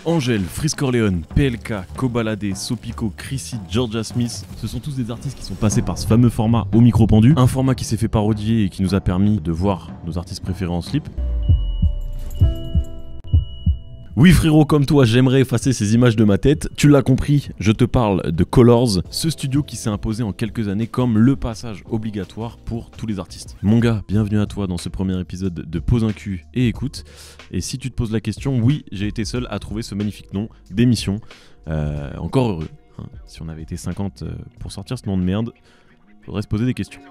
Angèle, Freeze Corleone, PLK, Kobalade, Sopico, Chrissy, Georgia Smith, ce sont tous des artistes qui sont passés par ce fameux format au micro pendu, un format qui s'est fait parodier et qui nous a permis de voir nos artistes préférés en slip. Oui frérot, comme toi, j'aimerais effacer ces images de ma tête. Tu l'as compris, je te parle de Colors, ce studio qui s'est imposé en quelques années comme le passage obligatoire pour tous les artistes. Mon gars, bienvenue à toi dans ce premier épisode de Pose un cul et écoute. Et si tu te poses la question, oui, j'ai été seul à trouver ce magnifique nom d'émission. Encore heureux. Hein. Si on avait été 50 pour sortir ce nom de merde, faudrait se poser des questions.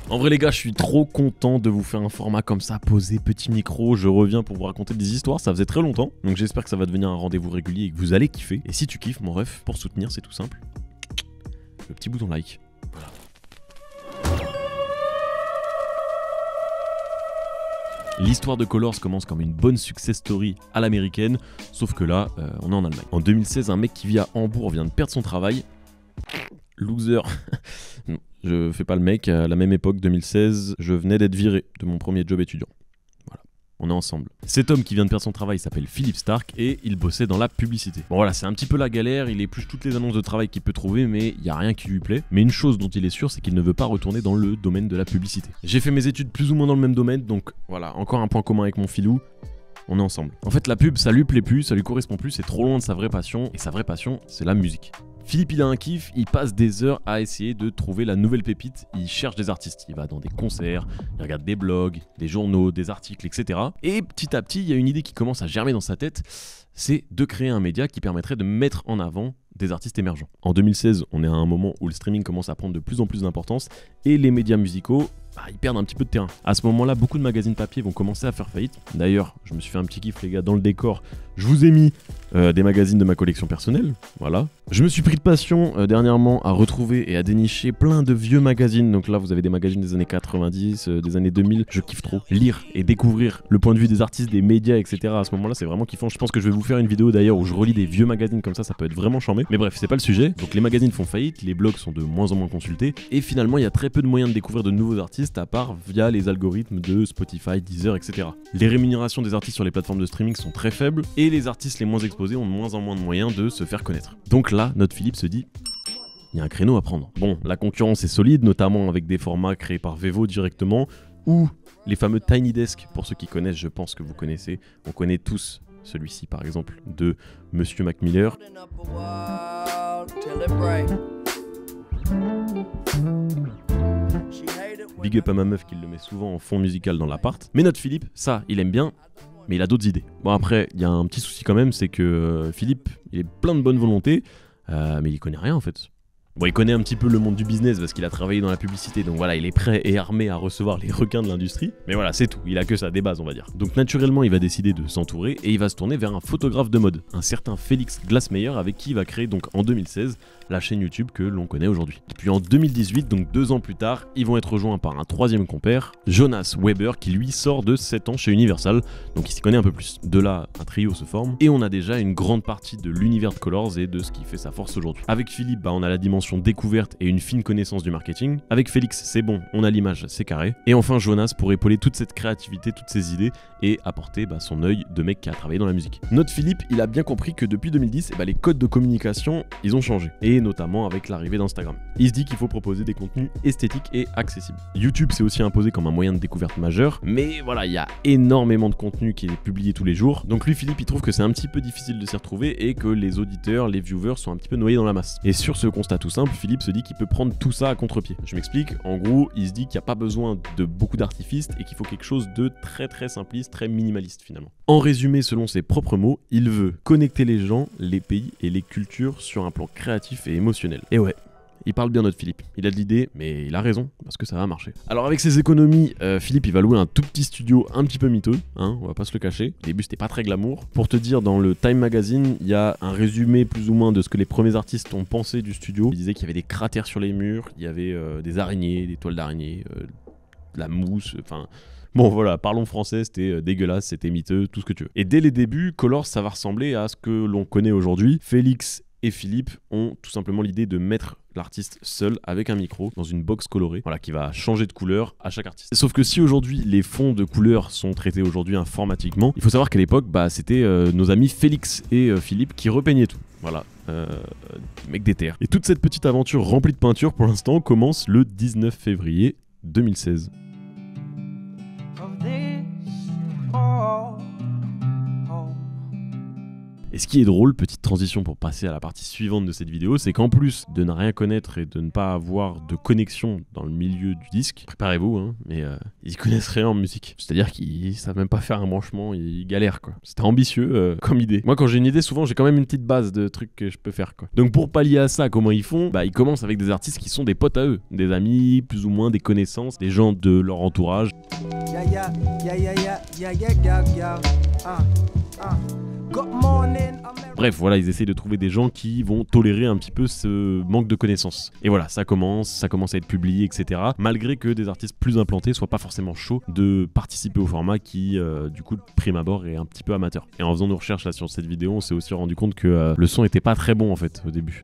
En vrai les gars, je suis trop content de vous faire un format comme ça, posé, petit micro, je reviens pour vous raconter des histoires, ça faisait très longtemps, donc j'espère que ça va devenir un rendez-vous régulier et que vous allez kiffer. Et si tu kiffes mon ref, pour soutenir c'est tout simple, le petit bouton like. Voilà. L'histoire de Colors commence comme une bonne success story à l'américaine, sauf que là, on est en Allemagne. En 2016, un mec qui vit à Hambourg vient de perdre son travail. Loser. Non, je fais pas le mec. À la même époque, 2016, je venais d'être viré de mon premier job étudiant. Voilà, on est ensemble. Cet homme qui vient de perdre son travail s'appelle Philippe Stark et il bossait dans la publicité. Bon voilà, c'est un petit peu la galère, il épluche toutes les annonces de travail qu'il peut trouver, mais il y a rien qui lui plaît. Mais une chose dont il est sûr, c'est qu'il ne veut pas retourner dans le domaine de la publicité. J'ai fait mes études plus ou moins dans le même domaine, donc voilà, encore un point commun avec mon filou. On est ensemble. En fait, la pub, ça lui plaît plus, ça lui correspond plus, c'est trop loin de sa vraie passion, et sa vraie passion, c'est la musique. Philippe, il a un kiff, il passe des heures à essayer de trouver la nouvelle pépite, il cherche des artistes, il va dans des concerts, il regarde des blogs, des journaux, des articles, etc. Et petit à petit, il y a une idée qui commence à germer dans sa tête, c'est de créer un média qui permettrait de mettre en avant des artistes émergents. En 2016, on est à un moment où le streaming commence à prendre de plus en plus d'importance, et les médias musicaux, ils perdent un petit peu de terrain. À ce moment-là, beaucoup de magazines papier vont commencer à faire faillite. D'ailleurs, je me suis fait un petit kiff les gars dans le décor. Je vous ai mis des magazines de ma collection personnelle, voilà. Je me suis pris de passion dernièrement à retrouver et à dénicher plein de vieux magazines. Donc là, vous avez des magazines des années 90, des années 2000. Je kiffe trop lire et découvrir le point de vue des artistes, des médias, etc. À ce moment-là, c'est vraiment kiffant. Je pense que je vais vous faire une vidéo d'ailleurs où je relis des vieux magazines comme ça peut être vraiment charmé. Mais bref, c'est pas le sujet. Donc les magazines font faillite, les blogs sont de moins en moins consultés. Et finalement, il y a très peu de moyens de découvrir de nouveaux artistes à part via les algorithmes de Spotify, Deezer, etc. Les rémunérations des artistes sur les plateformes de streaming sont très faibles et les artistes les moins exposés ont de moins en moins de moyens de se faire connaître. Donc là, notre Philippe se dit, il y a un créneau à prendre. Bon, la concurrence est solide, notamment avec des formats créés par Vevo directement, ou les fameux Tiny Desk, pour ceux qui connaissent, je pense que vous connaissez, on connaît tous celui-ci par exemple de Monsieur Mac Miller. Big up à ma meuf qui le met souvent en fond musical dans l'appart. Mais notre Philippe, ça, il aime bien, mais il a d'autres idées. Bon après, il y a un petit souci quand même, c'est que Philippe, il est plein de bonne volonté, mais il connaît rien en fait. Bon, il connaît un petit peu le monde du business parce qu'il a travaillé dans la publicité, donc voilà, il est prêt et armé à recevoir les requins de l'industrie. Mais voilà, c'est tout, il a que ça, des bases on va dire. Donc naturellement, il va décider de s'entourer et il va se tourner vers un photographe de mode, un certain Félix Glasmeyer, avec qui il va créer donc en 2016 la chaîne YouTube que l'on connaît aujourd'hui. Puis en 2018, donc 2 ans plus tard, ils vont être rejoints par un troisième compère, Jonas Weber, qui lui sort de 7 ans chez Universal, donc il s'y connaît un peu plus. De là, un trio se forme, et on a déjà une grande partie de l'univers de Colors et de ce qui fait sa force aujourd'hui. Avec Philippe, on a la dimension découverte et une fine connaissance du marketing. Avec Félix, c'est bon, on a l'image, c'est carré. Et enfin Jonas pour épauler toute cette créativité, toutes ces idées, et apporter son œil de mec qui a travaillé dans la musique. Notre Philippe, il a bien compris que depuis 2010, les codes de communication, ils ont changé. Et notamment avec l'arrivée d'Instagram. Il se dit qu'il faut proposer des contenus esthétiques et accessibles. YouTube s'est aussi imposé comme un moyen de découverte majeur, mais voilà, il y a énormément de contenu qui est publié tous les jours. Donc lui, Philippe, il trouve que c'est un petit peu difficile de s'y retrouver et que les auditeurs, les viewers sont un petit peu noyés dans la masse. Et sur ce constat tout simple, Philippe se dit qu'il peut prendre tout ça à contre-pied. Je m'explique, en gros, il se dit qu'il n'y a pas besoin de beaucoup d'artifices et qu'il faut quelque chose de très très simpliste, très minimaliste finalement. En résumé, selon ses propres mots, il veut connecter les gens, les pays et les cultures sur un plan créatif et émotionnel. Et ouais, il parle bien notre Philippe, il a de l'idée, mais il a raison, parce que ça va marcher. Alors avec ses économies, Philippe il va louer un tout petit studio un petit peu miteux, on va pas se le cacher. Au début c'était pas très glamour. Pour te dire, dans le Time Magazine, il y a un résumé plus ou moins de ce que les premiers artistes ont pensé du studio. Ils disaient qu'il y avait des cratères sur les murs, il y avait des araignées, des toiles d'araignées, de la mousse, enfin... Bon voilà, parlons français, c'était dégueulasse, c'était miteux, tout ce que tu veux. Et dès les débuts, Colors ça va ressembler à ce que l'on connaît aujourd'hui. Félix et Philippe ont tout simplement l'idée de mettre l'artiste seul avec un micro dans une box colorée, voilà, qui va changer de couleur à chaque artiste. Sauf que si aujourd'hui les fonds de couleurs sont traités aujourd'hui informatiquement, il faut savoir qu'à l'époque, c'était nos amis Félix et Philippe qui repeignaient tout. Voilà, mec des terres. Et toute cette petite aventure remplie de peinture pour l'instant commence le 19 février 2016. Et ce qui est drôle, petite transition pour passer à la partie suivante de cette vidéo, c'est qu'en plus de ne rien connaître et de ne pas avoir de connexion dans le milieu du disque, préparez-vous, hein, mais ils connaissent rien en musique. C'est-à-dire qu'ils savent même pas faire un branchement, ils galèrent quoi. C'était ambitieux comme idée. Moi quand j'ai une idée, souvent j'ai quand même une petite base de trucs que je peux faire quoi. Donc pour pallier à ça, comment ils font ? Ils commencent avec des artistes qui sont des potes à eux, des amis, plus ou moins des connaissances, des gens de leur entourage. Bref, voilà, ils essayent de trouver des gens qui vont tolérer un petit peu ce manque de connaissances. Et voilà, ça commence à être publié, etc. Malgré que des artistes plus implantés soient pas forcément chauds de participer au format qui, du coup, de prime abord, est un petit peu amateur. Et en faisant nos recherches là sur cette vidéo, on s'est aussi rendu compte que le son était pas très bon en fait au début.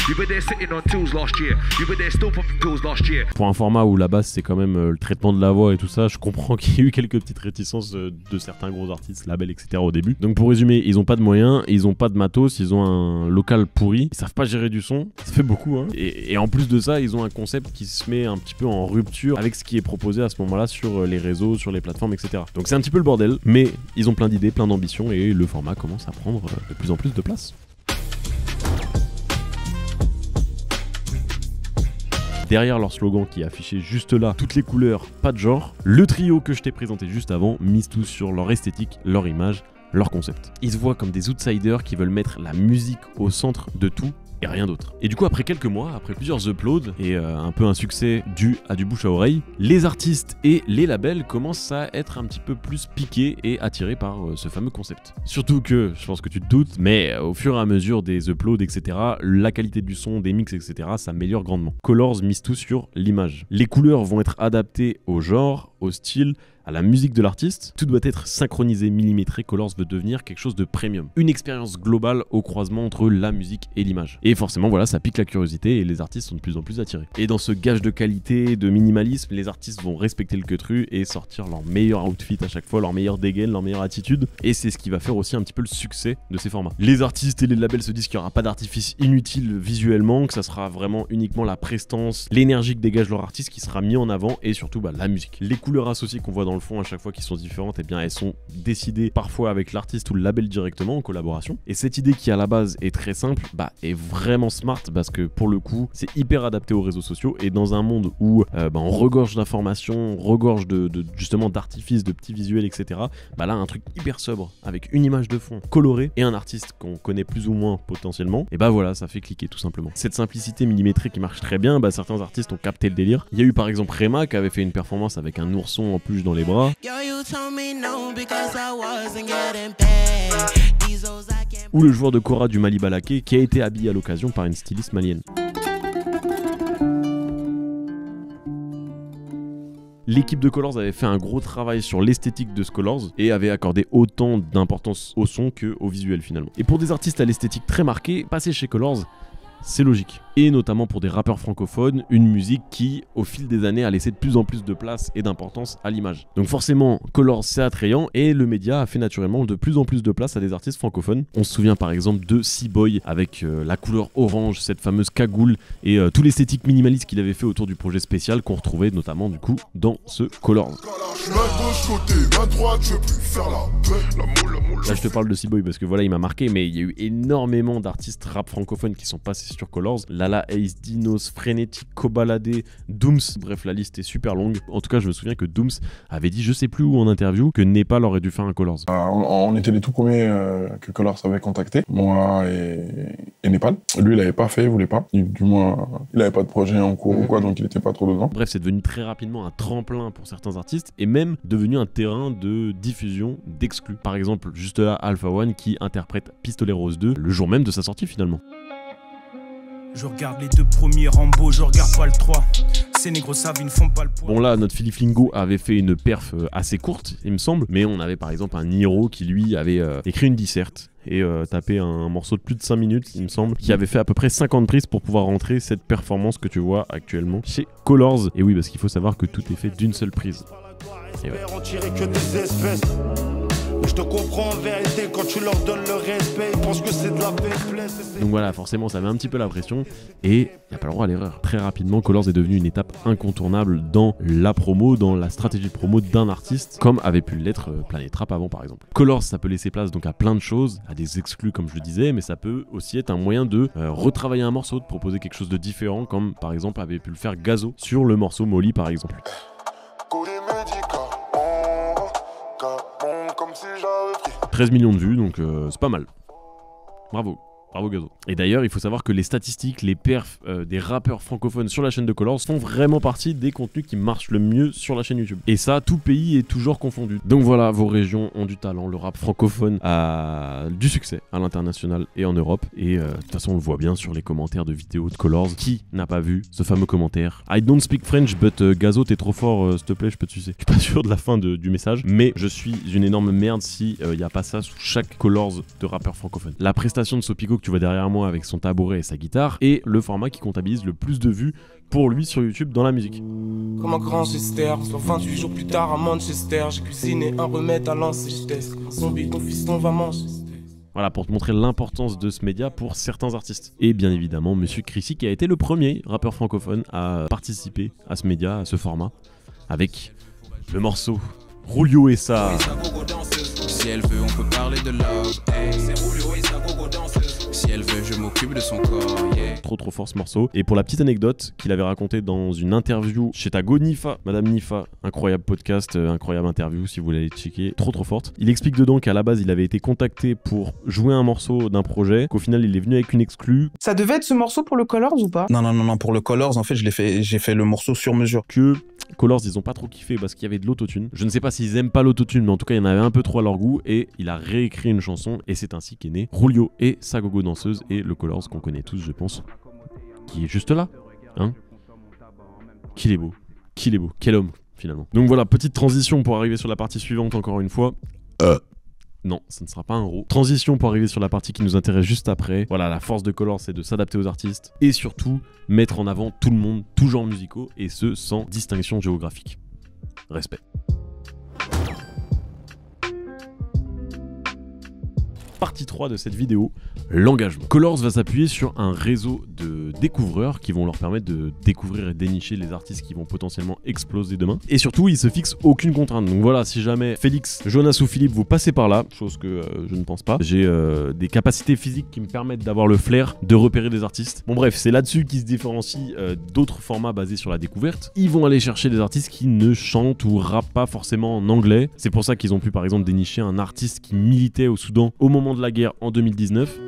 Pour un format où la base c'est quand même le traitement de la voix et tout ça, je comprends qu'il y a eu quelques petites réticences de certains gros artistes, labels, etc. au début. Donc pour résumer, ils ont pas de moyens, ils ont pas de matos, ils ont un local pourri, ils savent pas gérer du son, ça fait beaucoup hein. Et en plus de ça, ils ont un concept qui se met un petit peu en rupture avec ce qui est proposé à ce moment-là sur les réseaux, sur les plateformes, etc. Donc c'est un petit peu le bordel, mais ils ont plein d'idées, plein d'ambitions et le format commence à prendre de plus en plus de place. Derrière leur slogan qui est affiché juste là, toutes les couleurs, pas de genre, le trio que je t'ai présenté juste avant mise tout sur leur esthétique, leur image, leur concept. Ils se voient comme des outsiders qui veulent mettre la musique au centre de tout et rien d'autre. Et du coup, après quelques mois, après plusieurs uploads et un peu un succès dû à du bouche à oreille, les artistes et les labels commencent à être un petit peu plus piqués et attirés par ce fameux concept. Surtout que, je pense que tu te doutes, mais au fur et à mesure des uploads, etc., la qualité du son, des mix, etc., s'améliore grandement. Colors mise tout sur l'image. Les couleurs vont être adaptées au genre, au style, à la musique de l'artiste. Tout doit être synchronisé, millimétré. Colors veut devenir quelque chose de premium. Une expérience globale au croisement entre la musique et l'image. Et forcément, voilà, ça pique la curiosité et les artistes sont de plus en plus attirés. Et dans ce gage de qualité, de minimalisme, les artistes vont respecter le cut-through et sortir leur meilleur outfit à chaque fois, leur meilleure dégaine, leur meilleure attitude. Et c'est ce qui va faire aussi un petit peu le succès de ces formats. Les artistes et les labels se disent qu'il n'y aura pas d'artifice inutile visuellement, que ça sera vraiment uniquement la prestance, l'énergie que dégage leur artiste qui sera mis en avant et surtout la musique. Les couleurs associées qu'on voit dans le fond à chaque fois qui sont différentes, et bien elles sont décidées parfois avec l'artiste ou le label directement en collaboration. Et cette idée qui à la base est très simple, est vraiment smart parce que pour le coup c'est hyper adapté aux réseaux sociaux et dans un monde où on regorge d'informations, on regorge justement d'artifices, de petits visuels, etc. Là un truc hyper sobre avec une image de fond colorée et un artiste qu'on connaît plus ou moins potentiellement, et voilà, ça fait cliquer tout simplement. Cette simplicité millimétrée qui marche très bien, certains artistes ont capté le délire. Il y a eu par exemple Rema qui avait fait une performance avec un ourson en peluche dans les bras. Ou le joueur de Kora du Mali Balaké qui a été habillé à l'occasion par une styliste malienne. L'équipe de Colors avait fait un gros travail sur l'esthétique de ce Colors et avait accordé autant d'importance au son qu'au visuel finalement. Et pour des artistes à l'esthétique très marquée, passer chez Colors, c'est logique. Et notamment pour des rappeurs francophones, une musique qui, au fil des années, a laissé de plus en plus de place et d'importance à l'image. Donc forcément, Colors c'est attrayant et le média a fait naturellement de plus en plus de place à des artistes francophones. On se souvient par exemple de C-Boy avec la couleur orange, cette fameuse cagoule et tout l'esthétique minimaliste qu'il avait fait autour du projet spécial qu'on retrouvait notamment du coup dans ce Colors. Là je te parle de C-Boy parce que voilà il m'a marqué, mais il y a eu énormément d'artistes rap francophones qui sont passés sur Colors. Lala Ace, Dinos, Frenetic, Kobalade, Dooms, bref la liste est super longue. En tout cas je me souviens que Dooms avait dit je sais plus où en interview que Népal aurait dû faire un Colors. On était les tout premiers que Colors avait contacté, moi et Népal. Lui il avait pas fait, il voulait pas, du moins il avait pas de projet en cours ou quoi, donc il était pas trop dedans. Bref c'est devenu très rapidement un tremplin pour certains artistes et même devenu un terrain de diffusion d'exclus. Par exemple juste là Alpha One qui interprète Pistolet Rose 2 le jour même de sa sortie finalement. Je regarde les deux premiers Rambo, je regarde pas le 3. Ces négros savent, ils ne font pas le poids. Bon là, notre Philippe Lingo avait fait une perf assez courte, il me semble. Mais on avait par exemple un Niro qui lui avait écrit une disserte. et tapé un morceau de plus de 5 minutes, il me semble, qui avait fait à peu près 50 prises pour pouvoir rentrer cette performance que tu vois actuellement chez Colors. Et oui, parce qu'il faut savoir que tout est fait d'une seule prise. Et ouais. Je te comprends en vérité quand tu leur donnes le respect, ils pensent que c'est de la faiblesse. Donc voilà, forcément ça met un petit peu la pression et il n'y a pas le droit à l'erreur. Très rapidement, Colors est devenu une étape incontournable dans la promo, dans la stratégie de promo d'un artiste, comme avait pu l'être Planet Rap avant par exemple. Colors, ça peut laisser place donc à plein de choses, à des exclus comme je le disais, mais ça peut aussi être un moyen de retravailler un morceau, de proposer quelque chose de différent, comme par exemple avait pu le faire Gazo sur le morceau Molly par exemple. 13 millions de vues, donc c'est pas mal. Bravo. Bravo Gazo. Et d'ailleurs, il faut savoir que les statistiques, les perfs des rappeurs francophones sur la chaîne de Colors font vraiment partie des contenus qui marchent le mieux sur la chaîne YouTube. Et ça, tout pays est toujours confondu. Donc voilà, vos régions ont du talent. Le rap francophone a du succès à l'international et en Europe. Et de toute façon, on le voit bien sur les commentaires de vidéos de Colors. Qui n'a pas vu ce fameux commentaire? I don't speak French, but Gazo, t'es trop fort, s'il te plaît, je peux te sucer. Je suis pas sûr de la fin du message, mais je suis une énorme merde si y a pas ça sous chaque Colors de rappeur francophone. La prestation de Sopico que tu vois derrière moi avec son tabouret et sa guitare est le format qui comptabilise le plus de vues pour lui sur YouTube dans la musique. Comme un grand gester, soit 28 jours plus tard à Manchester, j'ai cuisiné un remède à l'ancestesse. Zombie, ton fiston va manger. Voilà, pour te montrer l'importance de ce média pour certains artistes. Et bien évidemment, Monsieur Chrissy qui a été le premier rappeur francophone à participer à ce média, à ce format, avec le morceau Rulio et ça. Si elle veut, on peut parler de love. Hey. C'est Rulio et sa gogo danseuse. Si elle veut, je m'occupe de son corps. Yeah. Trop fort ce morceau. Et pour la petite anecdote qu'il avait raconté dans une interview chez ta go Nifa, Madame Nifa, incroyable podcast, incroyable interview si vous voulez aller checker, trop forte. Il explique dedans qu'à la base il avait été contacté pour jouer un morceau d'un projet, qu'au final il est venu avec une exclue. Ça devait être ce morceau pour le Colors ou pas? Non, pour le Colors, en fait, j'ai fait le morceau sur mesure. Que Colors, ils ont pas trop kiffé parce qu'il y avait de l'autotune. Je ne sais pas s'ils aiment pas l'autotune, mais en tout cas, il y en avait un peu trop à leur goût et il a réécrit une chanson et c'est ainsi qu'est né Rulio et sa gogo danseuse et le Colors qu'on connaît tous, je pense, qui est juste là. Hein? Qu'il est beau. Quel homme, finalement. Donc voilà, petite transition pour arriver sur la partie suivante encore une fois. Non, ça ne sera pas un ro. Transition pour arriver sur la partie qui nous intéresse juste après. Voilà, la force de Colors, c'est de s'adapter aux artistes et surtout mettre en avant tout le monde, tous genres musicaux et ce sans distinction géographique. Respect. Partie 3 de cette vidéo, l'engagement. Colors va s'appuyer sur un réseau de découvreurs qui vont leur permettre de découvrir et dénicher les artistes qui vont potentiellement exploser demain. Et surtout, il se fixe aucune contrainte. Donc voilà, si jamais Félix, Jonas ou Philippe vous passez par là, chose que je ne pense pas, j'ai des capacités physiques qui me permettent d'avoir le flair de repérer des artistes. Bon bref, c'est là-dessus qu'ils se différencient d'autres formats basés sur la découverte. Ils vont aller chercher des artistes qui ne chantent ou rappent pas forcément en anglais. C'est pour ça qu'ils ont pu par exemple dénicher un artiste qui militait au Soudan au moment de la guerre en 2019.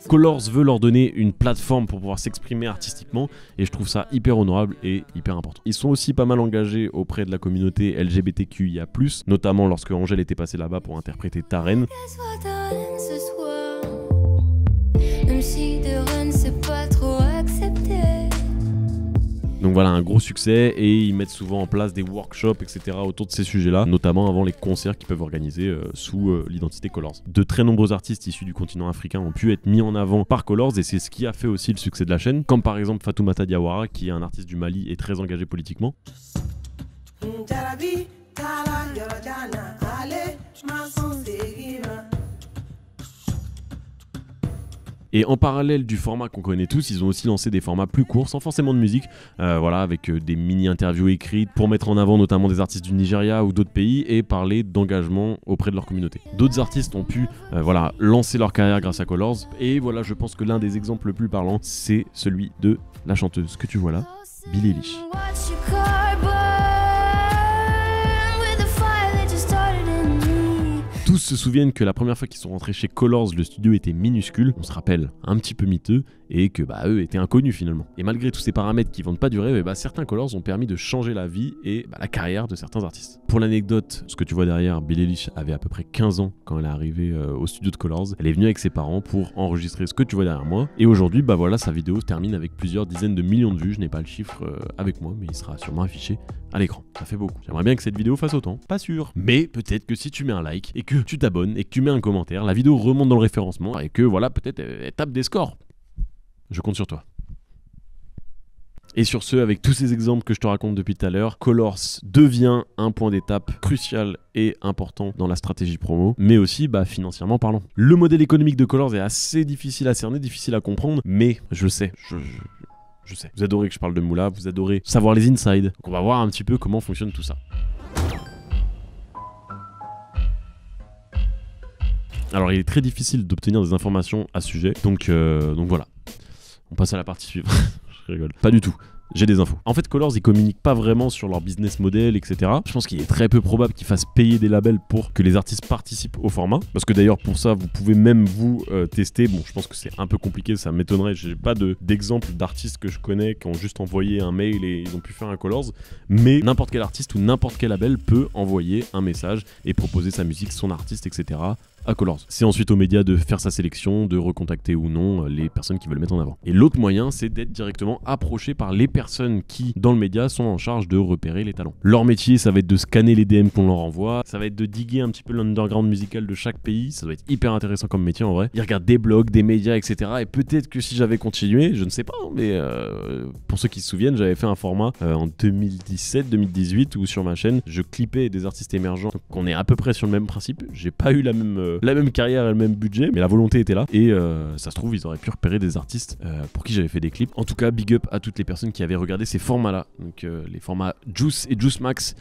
Colors veut leur donner une plateforme pour pouvoir s'exprimer artistiquement et je trouve ça hyper honorable et hyper important. Ils sont aussi pas mal engagés auprès de la communauté LGBTQIA+, notamment lorsque Angèle était passée là-bas pour interpréter Ta Reine. Donc voilà, un gros succès et ils mettent souvent en place des workshops, etc. autour de ces sujets-là, notamment avant les concerts qu'ils peuvent organiser sous l'identité Colors. De très nombreux artistes issus du continent africain ont pu être mis en avant par Colors et c'est ce qui a fait aussi le succès de la chaîne, comme par exemple Fatoumata Diawara qui est un artiste du Mali et très engagé politiquement. Et en parallèle du format qu'on connaît tous, ils ont aussi lancé des formats plus courts, sans forcément de musique, voilà, avec des mini-interviews écrites pour mettre en avant notamment des artistes du Nigeria ou d'autres pays et parler d'engagement auprès de leur communauté. D'autres artistes ont pu voilà, lancer leur carrière grâce à Colors, et voilà, je pense que l'un des exemples les plus parlants, c'est celui de la chanteuse que tu vois là, Billie Eilish. Tout Tous se souviennent que la première fois qu'ils sont rentrés chez Colors, le studio était minuscule, on se rappelle, un petit peu miteux, et que eux étaient inconnus finalement. Et malgré tous ces paramètres qui vendent pas du rêve, certains Colors ont permis de changer la vie et la carrière de certains artistes. Pour l'anecdote, ce que tu vois derrière, Billie Eilish avait à peu près 15 ans quand elle est arrivée au studio de Colors. Elle est venue avec ses parents pour enregistrer ce que tu vois derrière moi. Et aujourd'hui, voilà, sa vidéo se termine avec plusieurs dizaines de millions de vues. Je n'ai pas le chiffre avec moi, mais il sera sûrement affiché à l'écran. Ça fait beaucoup. J'aimerais bien que cette vidéo fasse autant. Pas sûr. Mais peut-être que si tu mets un like et que tu t'abonnes et que tu mets un commentaire, la vidéo remonte dans le référencement et que voilà, peut-être elle tape des scores. Je compte sur toi. Et sur ce, avec tous ces exemples que je te raconte depuis tout à l'heure, Colors devient un point d'étape crucial et important dans la stratégie promo, mais aussi financièrement parlant. Le modèle économique de Colors est assez difficile à cerner, difficile à comprendre, mais je sais. Je sais. Vous adorez que je parle de Moula, vous adorez savoir les insides. Donc on va voir un petit peu comment fonctionne tout ça. Alors il est très difficile d'obtenir des informations à ce sujet, donc voilà. On passe à la partie suivante. Je rigole. Pas du tout. J'ai des infos. En fait, Colors, ils communiquent pas vraiment sur leur business model, etc. Je pense qu'il est très peu probable qu'ils fassent payer des labels pour que les artistes participent au format. Parce que d'ailleurs, pour ça, vous pouvez même vous tester. Bon, je pense que c'est un peu compliqué, ça m'étonnerait. J'ai pas d'exemple d'artistes que je connais qui ont juste envoyé un mail et ils ont pu faire un Colors. Mais n'importe quel artiste ou n'importe quel label peut envoyer un message et proposer sa musique, son artiste, etc. à Colors. C'est ensuite aux médias de faire sa sélection, de recontacter ou non les personnes qui veulent mettre en avant. Et l'autre moyen, c'est d'être directement approché par les personnes qui, dans le média, sont en charge de repérer les talents. Leur métier, ça va être de scanner les DM qu'on leur envoie, ça va être de diguer un petit peu l'underground musical de chaque pays, ça doit être hyper intéressant comme métier en vrai. Ils regardent des blogs, des médias, etc. Et peut-être que si j'avais continué, je ne sais pas, mais pour ceux qui se souviennent, j'avais fait un format en 2017-2018 où sur ma chaîne, je clippais des artistes émergents. Donc on est à peu près sur le même principe. J'ai pas eu la même carrière et le même budget, mais la volonté était là. Et ça se trouve, ils auraient pu repérer des artistes pour qui j'avais fait des clips. En tout cas, big up à toutes les personnes qui avaient regardé ces formats-là. Donc les formats Juice et Juice Max.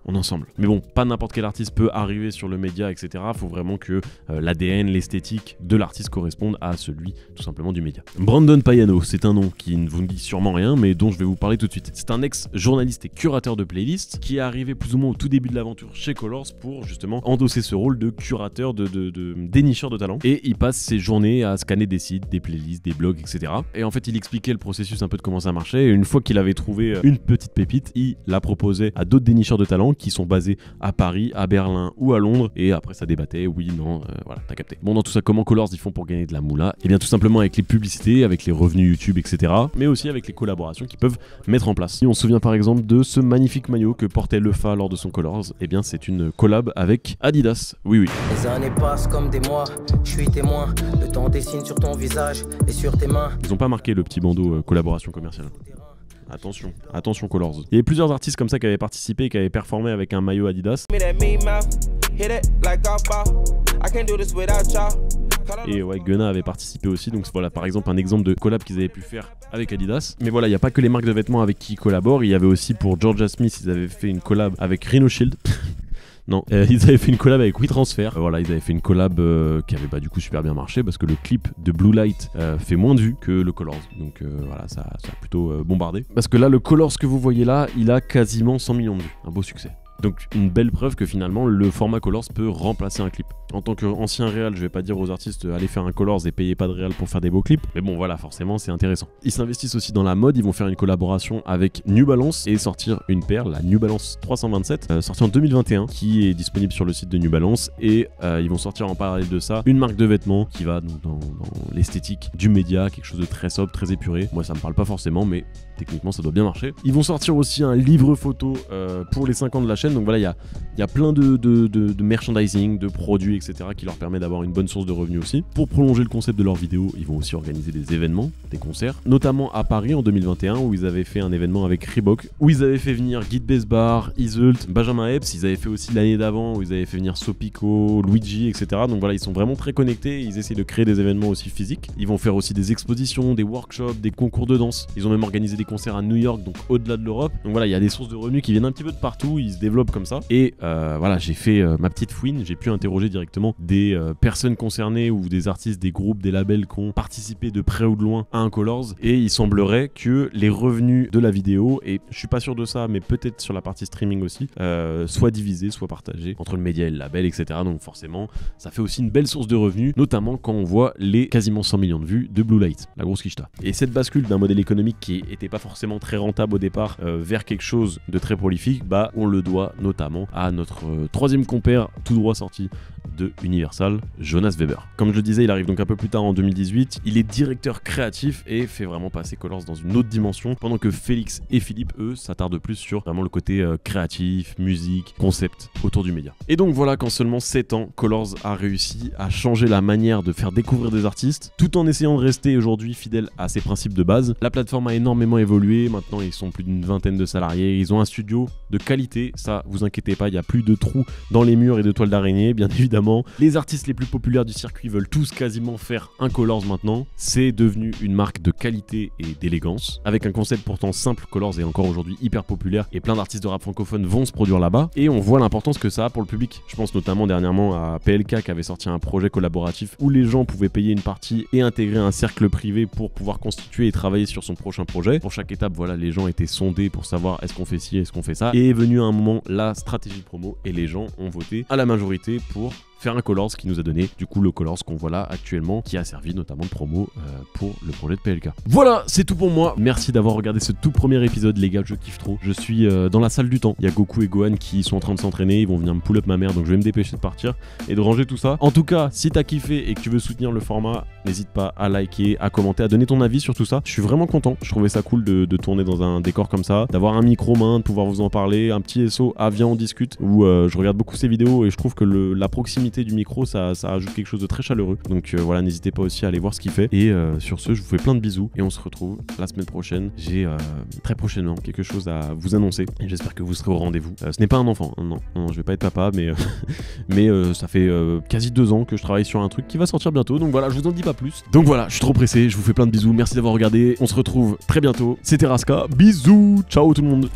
On ensemble. Mais bon, pas n'importe quel artiste peut arriver sur le média, etc. Faut vraiment que l'ADN, l'esthétique de l'artiste correspondent à celui, tout simplement, du média. Brandon Payano, c'est un nom qui ne vous dit sûrement rien, mais dont je vais vous parler tout de suite. C'est un ex-journaliste et curateur de playlists qui est arrivé plus ou moins au tout début de l'aventure chez Colors pour justement endosser ce rôle de curateur, de dénicheur de talent. Et il passe ses journées à scanner des sites, des playlists, des blogs, etc. Et en fait, il expliquait le processus un peu de comment ça marchait. Et une fois qu'il avait trouvé une petite pépite, il la proposait à d'autres dénicheurs de talent qui sont basés à Paris, à Berlin ou à Londres, et après ça débattait, oui, non, voilà, t'as capté. Bon, dans tout ça, comment Colors ils font pour gagner de la moula? Et bien tout simplement avec les publicités, avec les revenus YouTube, etc. Mais aussi avec les collaborations qu'ils peuvent mettre en place. Si on se souvient par exemple de ce magnifique maillot que portait Lefa lors de son Colors, et bien c'est une collab avec Adidas. Oui, oui. Les années passent comme des mois, je suis témoin, le temps dessine sur ton visage et sur tes mains. Ils ont pas marqué le petit bandeau collaboration commerciale. Attention, attention Colors. Il y avait plusieurs artistes comme ça qui avaient participé et qui avaient performé avec un maillot Adidas. Et ouais, Gunna avait participé aussi, donc voilà par exemple un exemple de collab qu'ils avaient pu faire avec Adidas. Mais voilà, il n'y a pas que les marques de vêtements avec qui ils collaborent, il y avait aussi pour Georgia Smith, ils avaient fait une collab avec Rhino Shield. Non, ils avaient fait une collab avec WeTransfer. Voilà, ils avaient fait une collab qui avait du coup super bien marché parce que le clip de Blue Light fait moins de vues que le Colors. Donc voilà, ça a plutôt bombardé. Parce que là, le Colors que vous voyez là, il a quasiment 100 millions de vues. Un beau succès. Donc une belle preuve que finalement le format Colors peut remplacer un clip. En tant qu'ancien réal, je vais pas dire aux artistes allez faire un Colors et payez pas de réal pour faire des beaux clips, mais bon voilà, forcément c'est intéressant. Ils s'investissent aussi dans la mode, ils vont faire une collaboration avec New Balance et sortir une paire, la New Balance 327, sortie en 2021, qui est disponible sur le site de New Balance, et ils vont sortir en parallèle de ça une marque de vêtements qui va dans l'esthétique du média, quelque chose de très sobre, très épuré. Moi ça me parle pas forcément, mais techniquement ça doit bien marcher. Ils vont sortir aussi un livre photo pour les 5 ans de la chaîne. Donc voilà, il y a plein de merchandising, de produits, etc. qui leur permet d'avoir une bonne source de revenus aussi. Pour prolonger le concept de leurs vidéos, ils vont aussi organiser des événements, des concerts, notamment à Paris en 2021 où ils avaient fait un événement avec Reebok, où ils avaient fait venir Guy Besbar, Iseult, Benjamin Epps. Ils avaient fait aussi l'année d'avant où ils avaient fait venir Sopico, Luigi, etc. Donc voilà, ils sont vraiment très connectés, ils essaient de créer des événements aussi physiques. Ils vont faire aussi des expositions, des workshops, des concours de danse. Ils ont même organisé des concerts à New York, donc au-delà de l'Europe. Donc voilà, il y a des sources de revenus qui viennent un petit peu de partout, ils se développent comme ça. Et voilà, j'ai fait ma petite fouine, j'ai pu interroger directement des personnes concernées ou des artistes, des groupes, des labels qui ont participé de près ou de loin à un Colors. Et il semblerait que les revenus de la vidéo, et je suis pas sûr de ça, mais peut-être sur la partie streaming aussi, soient divisés, soient partagés entre le média et le label, etc. Donc forcément, ça fait aussi une belle source de revenus, notamment quand on voit les quasiment 100 millions de vues de Blue Light, la grosse quicheta. Et cette bascule d'un modèle économique qui était pas forcément très rentable au départ vers quelque chose de très prolifique, bah on le doit notamment à notre troisième compère tout droit sorti de Universal, Jonas Weber. Comme je le disais, il arrive donc un peu plus tard en 2018, il est directeur créatif et fait vraiment passer Colors dans une autre dimension, pendant que Félix et Philippe, eux, s'attardent plus sur vraiment le côté créatif, musique, concept autour du média. Et donc voilà qu'en seulement 7 ans, Colors a réussi à changer la manière de faire découvrir des artistes, tout en essayant de rester aujourd'hui fidèle à ses principes de base. La plateforme a énormément évolué, maintenant ils sont plus d'une vingtaine de salariés, ils ont un studio de qualité, ça vous inquiétez pas, il n'y a plus de trous dans les murs et de toiles d'araignée, bien évidemment. Les artistes les plus populaires du circuit veulent tous quasiment faire un Colors maintenant, c'est devenu une marque de qualité et d'élégance, avec un concept pourtant simple. Colors est encore aujourd'hui hyper populaire et plein d'artistes de rap francophone vont se produire là-bas, et on voit l'importance que ça a pour le public. Je pense notamment dernièrement à PLK qui avait sorti un projet collaboratif où les gens pouvaient payer une partie et intégrer un cercle privé pour pouvoir constituer et travailler sur son prochain projet. Pour chaque étape, voilà, les gens étaient sondés pour savoir est-ce qu'on fait ci, est-ce qu'on fait ça, et est venu à un moment la stratégie de promo et les gens ont voté à la majorité pour faire un Colors qui nous a donné du coup le Colors qu'on voit là actuellement, qui a servi notamment de promo pour le projet de PLK. Voilà, c'est tout pour moi. Merci d'avoir regardé ce tout premier épisode, les gars, je kiffe trop. Je suis dans la salle du temps. Il y a Goku et Gohan qui sont en train de s'entraîner, ils vont venir me pull up ma mère, donc je vais me dépêcher de partir et de ranger tout ça. En tout cas, si t'as kiffé et que tu veux soutenir le format, n'hésite pas à liker, à commenter, à donner ton avis sur tout ça. Je suis vraiment content. Je trouvais ça cool de tourner dans un décor comme ça, d'avoir un micro main, de pouvoir vous en parler, un petit SO, viens on discute, où je regarde beaucoup ces vidéos et je trouve que la proximité du micro, ça ajoute quelque chose de très chaleureux. Donc voilà, n'hésitez pas aussi à aller voir ce qu'il fait. Et sur ce, je vous fais plein de bisous et on se retrouve la semaine prochaine. J'ai très prochainement quelque chose à vous annoncer et j'espère que vous serez au rendez-vous. Ce n'est pas un enfant, non, je vais pas être papa, mais ça fait quasi 2 ans que je travaille sur un truc qui va sortir bientôt. Donc voilà, je vous en dis pas plus. Donc voilà, je suis trop pressé, je vous fais plein de bisous. Merci d'avoir regardé. On se retrouve très bientôt. C'était Raska. Bisous, ciao tout le monde.